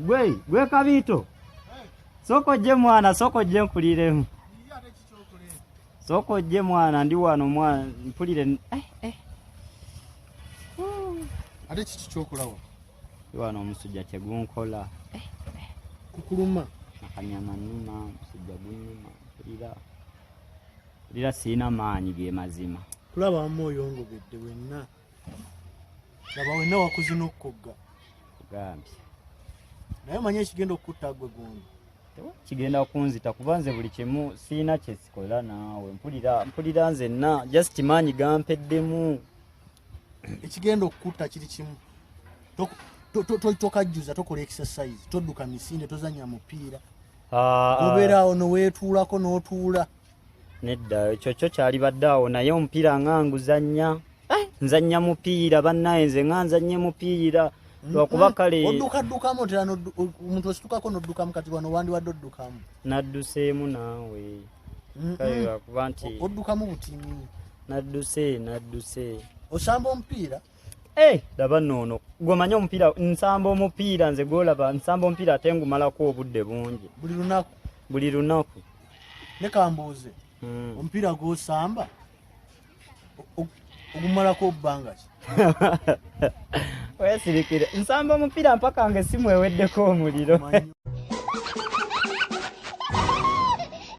Gwe Kabito. Soko je mwana, soko je nkuliremu. Soko je mwana ndi wano mwana mpulire Ate kiki kyokulawo? Wano omusujja tegunkola. Kukuluma. Akanyama nnuma, omusujja gunnuma. Mpulira sirina maanyi ge mazima. Kulaba mwoyo ngobedde wenna. Laba wenna wakuzina okukogga. Kugambye. Naye manye ekigenda okutta gwe gundi. Kigenda kunzita kuba nze buli kimu sirina kye sikola naawe. Mpulira nzenna just maanyi gampeddemu. Ekigenda okutta kiri kimu. Tokajjuza tokola exercise, todduka misinde, tozanya mupiira. Obeeraawo noweetuulako n'otuula. Nedda ekyo kyali baddaawo naye omupiira nga nguzannya. Nzannya mupiira bannaye nze nga nzanye mupiira. Lwakuba kale oddukaddukamu otera omuntuositukako n'oddukamu kati wano wandiwadde oddukamu. Nadduseemu naawe. Kale lwakuba nti oddukamu butini. Nadduse. Osamba omupiira? Laba noono. Gw'omanyi omupiira, nsamba omupiira nze gw'olaba nsamba omupiira ate ngumalako obudde bungi. Buli lunaku. Ne kambuuze. Omupiira gw'osamba ogumalako bbanga ki? Weesirikire. Nsamba omupiira mpaka ng'essimu eweddeko omuliro.